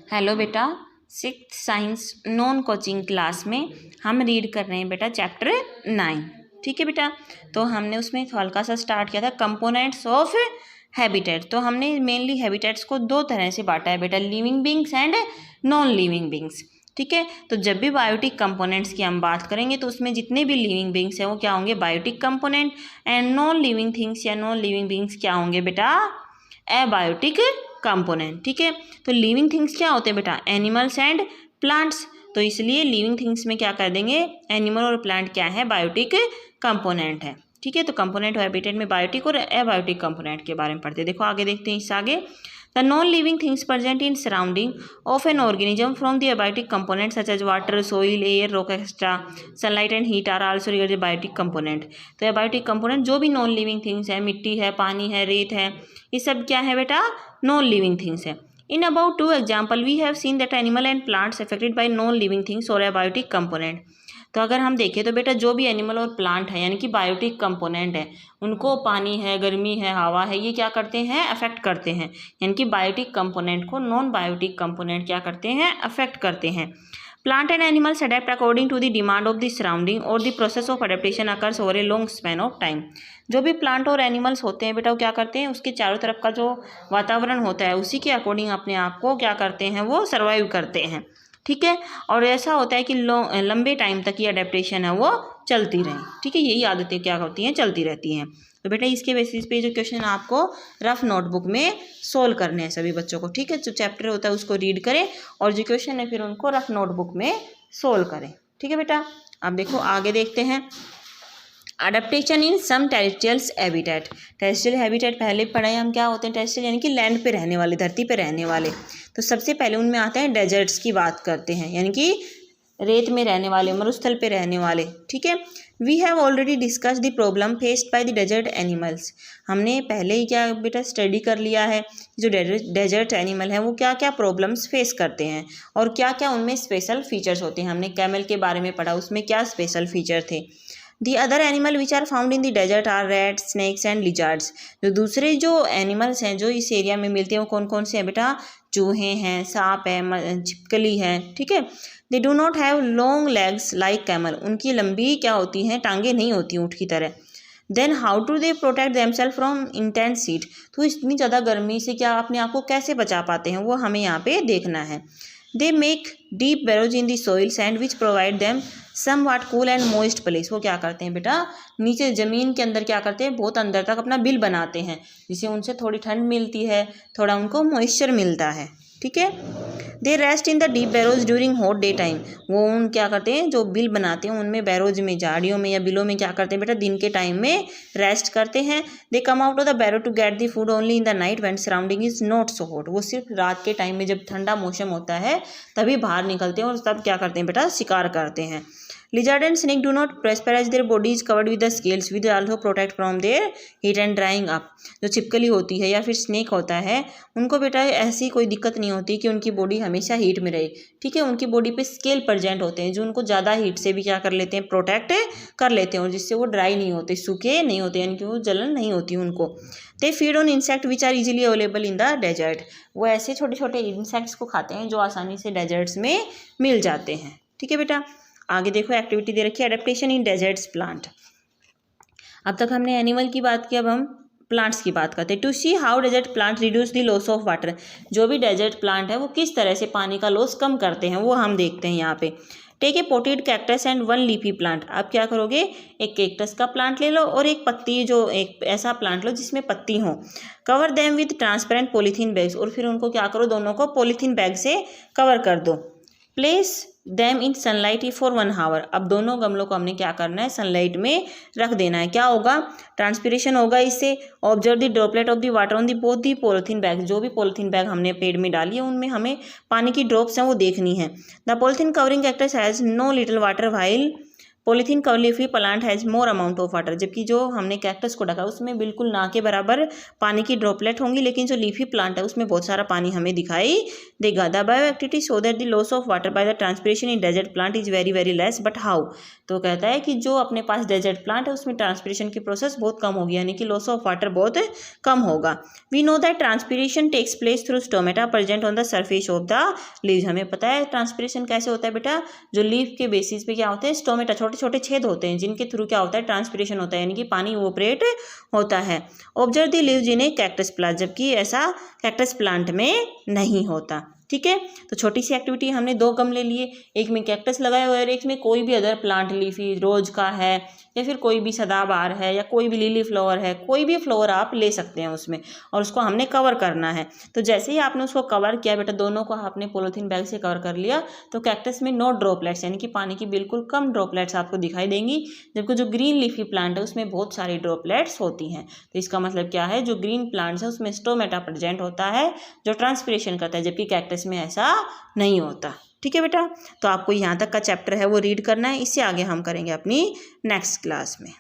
Hello बेटा, six science non coaching class में हम रीड कर रहे हैं बेटा चैप्टर 9। ठीक है बेटा, तो हमने उसमें हल्का सा स्टार्ट किया था कंपोनेंट्स ऑफ हैबिटेट। तो हमने मेनली हैबिटेट्स को दो तरह से बांटा है बेटा, living beings and non living beings. ठीक है, तो जब भी बायोटिक कंपोनेंट्स की हम बात करेंगे तो उसमें जितने भी लिविंग बींग्स हैं वो क्या होंगे, biotic component, and non living things या नॉन लिविंग बींग्स क्या होंगे बेटा, एबायोटिक कंपोनेंट। ठीक है, तो लिविंग थिंग्स क्या होते हैं बेटा, एनिमल्स एंड प्लांट्स। तो इसलिए लिविंग थिंग्स में क्या कर देंगे, एनिमल और प्लांट क्या है, बायोटिक कंपोनेंट है। ठीक है, तो कंपोनेंट और हैबिटेट में बायोटिक और एबायोटिक कंपोनेंट के बारे में पढ़ते हैं। देखो आगे देखते हैं, इससे आगे the non living things present in surrounding of an organism from the abiotic component such as water, soil, air, rock extra, sunlight and heat are also regarded biotic component. तो एबायोटिक कंपोनेंट जो भी non living things है, मिट्टी है, पानी है, रेत है, ये सब क्या है बेटा, नॉन लिविंग थिंग्स है। In about two example we have seen that animal and plants affected by non-living things or abiotic component। तो अगर हम देखें तो बेटा जो भी एनिमल और प्लांट है यानी कि बायोटिक कंपोनेंट है, उनको पानी है, गर्मी है, हवा है, ये क्या करते हैं, अफेक्ट करते हैं। यानी कि बायोटिक कंपोनेंट को नॉन बायोटिक कंपोनेंट क्या करते हैं, अफेक्ट करते हैं। Plant and animals adapt according to the demand of the surrounding or the process of adaptation occurs over a long span of time। जो भी प्लांट और एनिमल्स होते हैं बेटा वो क्या करते हैं, उसके चारों तरफ का जो वातावरण होता है उसी के अकॉर्डिंग अपने आप को क्या करते हैं, वो सर्वाइव करते हैं। ठीक है, और ऐसा होता है कि लंबे टाइम तक ये अडेप्टेशन है वो चलती रहे। ठीक है, यही आदतें क्या होती हैं, चलती रहती हैं। तो बेटा इसके बेसिस पे जो क्वेश्चन आपको रफ नोटबुक में सोल्व करने हैं सभी बच्चों को। ठीक है, जो चैप्टर होता है उसको रीड करें और जो क्वेश्चन है फिर उनको रफ नोटबुक में सोल्व करें। ठीक है बेटा, अब देखो आगे देखते हैं, अडेप्टेशन इन सम टेरेस्ट्रियल हैबिटेट। टेरेस्ट्रियल हैबिटेट पहले पढ़े हम, क्या होते हैं टेरेस्ट्रियल, यानी कि लैंड पे रहने वाले, धरती पे रहने वाले। तो सबसे पहले उनमें आते हैं डेजर्ट्स की बात करते हैं, यानी कि रेत में रहने वाले, मरुस्थल पे रहने वाले। ठीक है, we have already discuss the problem faced by the desert animals. हमने पहले ही क्या बेटा स्टडी कर लिया है, जो डेजर्ट एनिमल हैं वो क्या क्या प्रॉब्लम्स फेस करते हैं और क्या क्या उनमें स्पेशल फीचर्स होते हैं। हमने कैमल के बारे में पढ़ा, उसमें क्या स्पेशल फीचर थे। The other animal which are found in the desert are rats, snakes and lizards. जो दूसरे जो एनिमल्स हैं जो इस एरिया में मिलते हैं वो कौन कौन से हैं बेटा, चूहे हैं, सांप है, छिपकली है। ठीक है, they do not have long legs like camel. उनकी लंबी क्या होती हैं, टांगे नहीं होती ऊँट की तरह। Then how to they protect themselves from intense heat. तो इतनी ज़्यादा गर्मी से क्या अपने आप को कैसे बचा पाते हैं, वो हमें यहाँ पे देखना है। They make deep burrows in the soil sand which provide them somewhat cool and moist place. वो क्या करते हैं बेटा, नीचे ज़मीन के अंदर क्या करते हैं, बहुत अंदर तक अपना बिल बनाते हैं, जिससे उनसे थोड़ी ठंड मिलती है, थोड़ा उनको मॉइस्चर मिलता है। ठीक है, they rest in the deep burrows during hot day time. वो उन क्या करते हैं, जो बिल बनाते हैं उनमें बैरोज में, झाड़ियों में या बिलों में क्या करते हैं बेटा, दिन के टाइम में रेस्ट करते हैं। They come out of the burrow to get the food only in the night when surrounding is not so hot. वो सिर्फ रात के टाइम में जब ठंडा मौसम होता है तभी बाहर निकलते हैं और तब क्या करते हैं बेटा, शिकार करते हैं। Lizard and snake do not prosper as their body is covered with the scales which also protect from their heat and drying up। जो छिपकली होती है या फिर स्नेक होता है उनको बेटा ऐसी कोई दिक्कत नहीं होती कि उनकी बॉडी हमेशा हीट में रहे। ठीक है, उनकी बॉडी पे स्केल प्रेजेंट होते हैं जो उनको ज़्यादा हीट से भी क्या कर लेते हैं, प्रोटेक्ट कर लेते हैं, और जिससे वो ड्राई नहीं होते, सूखे नहीं होते, यानी कि वो जलन नहीं होती उनको। They feed on insect which are easily available in the desert. वो ऐसे छोटे छोटे इंसेक्ट्स को खाते हैं जो आसानी से डेजर्ट्स में मिल जाते हैं। ठीक है बेटा, आगे देखो एक्टिविटी दे रखी है, एडेप्टेशन इन डेजर्ट्स प्लांट। अब तक हमने एनिमल की बात की, अब हम प्लांट्स की बात करते हैं। To see how desert plant reduce the loss of water. जो भी डेजर्ट प्लांट है वो किस तरह से पानी का लॉस कम करते हैं वो हम देखते हैं यहाँ पे। Take a potted cactus and one leafy plant. आप क्या करोगे, एक कैक्टस का प्लांट ले लो और एक पत्ती, जो एक ऐसा प्लांट लो जिसमें पत्ती हो। Cover them with transparent polythene bags. और फिर उनको क्या करो, दोनों को पॉलीथीन बैग से कवर कर दो। Place them in sunlight for 1 hour. अब दोनों गमलों को हमने क्या करना है, सनलाइट में रख देना है। क्या होगा, ट्रांसपिरेशन होगा इससे। Observe the droplet of the water on the both the polythene bag. जो भी पॉलीथीन बैग हमने पेड़ में डाली है उनमें हमें पानी की ड्रॉप्स हैं वो देखनी है। The polythene covering cactus has know little water while polythene cover leafy plant has more amount of water, जबकि जो हमने कैक्टस को ढका उसमें बिल्कुल ना के बराबर पानी की ड्रॉपलेट होंगी, लेकिन जो लीफी प्लांट है उसमें बहुत सारा पानी हमें दिखाई देगा। The bio activity show that the loss of water by the transpiration in desert plant is very very less, but how. तो कहता है कि जो अपने पास डेजर्ट प्लांट है उसमें ट्रांसपिरेशन की प्रोसेस बहुत कम होगी, यानी कि लॉस ऑफ वाटर बहुत कम होगा। We know that transpiration takes place through stomata present on the surface of the leaves. हमें पता है ट्रांसपिरेशन कैसे होता है बेटा, जो लीफ के बेसिस पे क्या होते हैं, स्टोमेटा छोटे छोटे छेद होते हैं जिनके थ्रू क्या होता है, ट्रांसपिरेशन होता है, यानी कि पानी इवोपरेट होता है। Observe the leaves in A cactus plant, जबकि ऐसा कैक्टस प्लांट में नहीं होता। ठीक है, तो छोटी सी एक्टिविटी हमने 2 गमले लिए, एक में कैक्टस लगाया हुआ है और एक में कोई भी अदर प्लांट, लीफी रोज का है या फिर कोई भी सदाबहार है या कोई भी लिली फ्लावर है, कोई भी फ्लावर आप ले सकते हैं उसमें, और उसको हमने कवर करना है। तो जैसे ही आपने उसको कवर किया बेटा, दोनों को आपने पॉलीथीन बैग से कवर कर लिया, तो कैक्टस में नो ड्रॉपलेट्स, यानी कि पानी की बिल्कुल कम ड्रॉपलेट्स आपको दिखाई देंगी, जबकि जो ग्रीन लीफी प्लांट है उसमें बहुत सारी ड्रॉपलेट्स होती हैं। तो इसका मतलब क्या है, जो ग्रीन प्लांट्स है उसमें स्टोमेटा प्रेजेंट होता है जो ट्रांसपिरेशन करता है, जबकि कैक्टस में ऐसा नहीं होता। ठीक है बेटा, तो आपको यहाँ तक का चैप्टर है वो रीड करना है, इससे आगे हम करेंगे अपनी नेक्स्ट क्लास में।